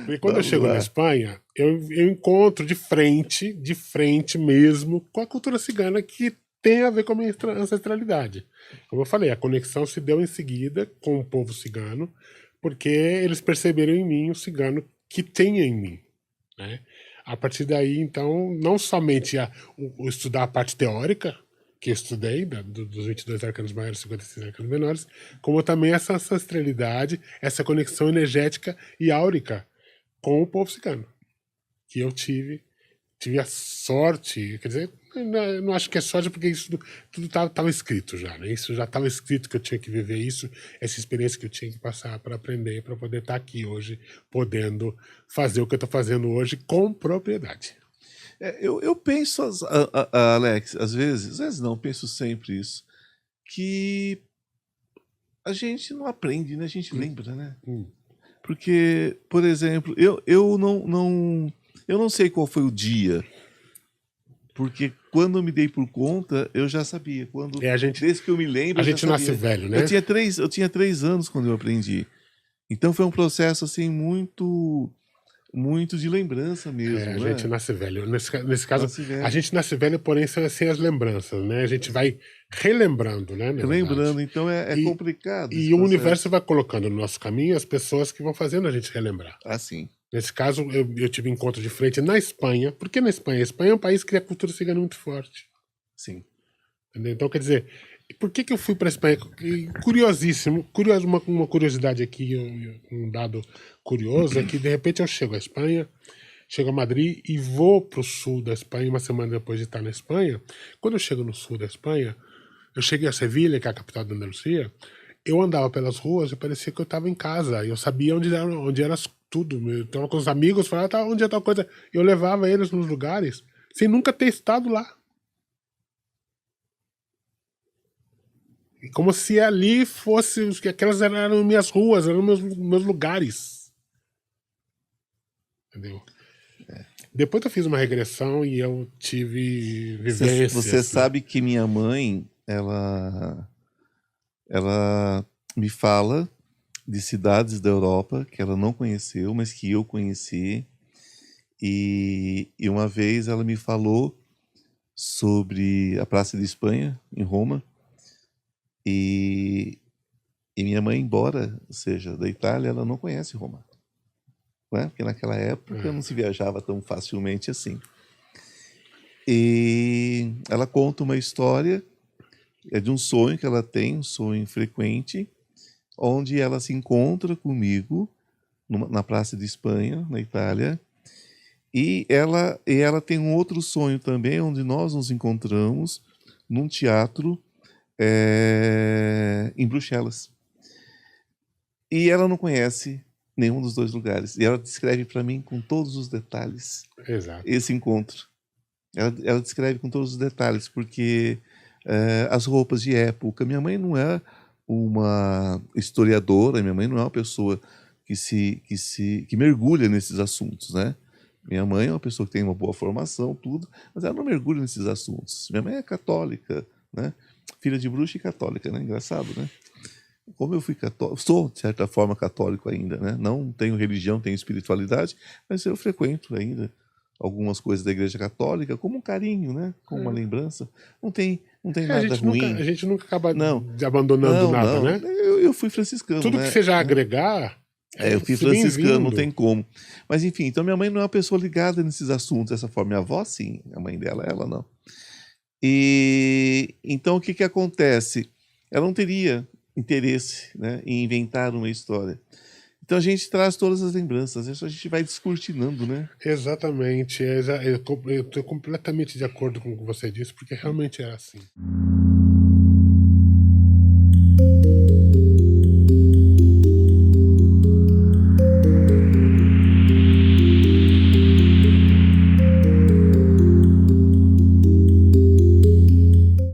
Porque quando eu Vamos chego na lá. Espanha, eu encontro de frente mesmo, com a cultura cigana que tem a ver com a minha ancestralidade. Como eu falei, a conexão se deu em seguida com o povo cigano, porque eles perceberam em mim o cigano que tem em mim, né? A partir daí, então, não somente o estudar a parte teórica, que eu estudei, dos 22 arcanos maiores e 56 arcanos menores, como também essa ancestralidade, essa conexão energética e áurica com o povo cigano, que eu tive a sorte, quer dizer, eu não acho que é sorte porque isso tudo estava escrito já, né? Isso já estava escrito que eu tinha que viver isso, essa experiência que eu tinha que passar para aprender, para poder estar aqui hoje, podendo fazer o que eu estou fazendo hoje com propriedade. Eu penso, Alex, às vezes não, penso sempre isso, que a gente não aprende, né? A gente Hum, lembra, né? hum. Porque, por exemplo, eu não sei qual foi o dia, porque quando eu me dei por conta, eu já sabia. É, Desde que eu me lembro, a eu já gente nasce sabia. velho, Eu né? tinha eu tinha 3 anos quando eu aprendi. Então foi um processo assim muito de lembrança É, mesmo, a gente né? nasce velho. Nesse caso, Nasci a velho. gente nasce velho, porém sem as lembranças, né? A gente vai relembrando, né, na verdade. Relembrando, então é E, complicado esse e o universo processo. vai colocando no nosso caminho as pessoas que vão fazendo a gente relembrar. Assim, Nesse caso, eu tive encontro de frente na Espanha. Por que na Espanha? A Espanha é um país que tem a cultura cigana muito forte. sim. Entendeu? Então, quer dizer, por que eu fui para a Espanha? E curiosíssimo, uma curiosidade aqui, um dado curioso, é que de repente eu chego à Espanha, chego a Madrid e vou para o sul da Espanha, uma semana depois de estar na Espanha. Quando eu chego no sul da Espanha, eu cheguei a Sevilha, que é a capital da Andalucia, eu andava pelas ruas e parecia que eu estava em casa. Eu sabia onde era tudo. Eu estava com os amigos, falava, tá, onde é tal coisa. Eu levava eles nos lugares, sem nunca ter estado lá. E como se ali fosse, que aquelas eram minhas ruas, eram meus lugares. Entendeu? Depois eu fiz uma regressão e eu tive Você vivências, né? sabe que minha mãe, ela me fala de cidades da Europa que ela não conheceu, mas que eu conheci. E uma vez ela me falou sobre a Praça de Espanha, em Roma. E, e minha mãe, embora seja da Itália, ela não conhece Roma, né? Porque naquela época É, não se viajava tão facilmente assim. E ela conta uma história, é de um sonho que ela tem, um sonho frequente, onde ela se encontra comigo na Praça de Espanha, na Itália, e ela tem um outro sonho também, onde nós nos encontramos num teatro em Bruxelas. E ela não conhece nenhum dos dois lugares. E ela descreve para mim com todos os detalhes exato. esse encontro. Ela descreve com todos os detalhes, porque as roupas de época. Minha mãe não é uma historiadora, minha mãe não é uma pessoa que mergulha nesses assuntos, né? Minha mãe é uma pessoa que tem uma boa formação, tudo, mas ela não mergulha nesses assuntos. Minha mãe é católica, né? Filha de bruxa e católica, né? Engraçado, né? Como eu fui católico, sou de certa forma católico ainda, né? Não tenho religião, tenho espiritualidade, mas eu frequento ainda algumas coisas da Igreja Católica como um carinho, né? Como uma lembrança. Não tem É, a nada gente nunca, a ruim. gente nunca acaba Não, abandonando nada, não. né? Eu fui franciscano, Tudo que né? seja agregar, Eu fui se franciscano, não bem-vindo. tem como. Mas enfim, então minha mãe não é uma pessoa ligada nesses assuntos dessa forma. Minha avó, sim, a mãe dela, ela não. E então o que acontece? Ela não teria interesse, né, em inventar uma história. Então a gente traz todas as lembranças, isso a gente vai descortinando, né? Exatamente. Eu estou completamente de acordo com o que você disse, porque realmente é assim.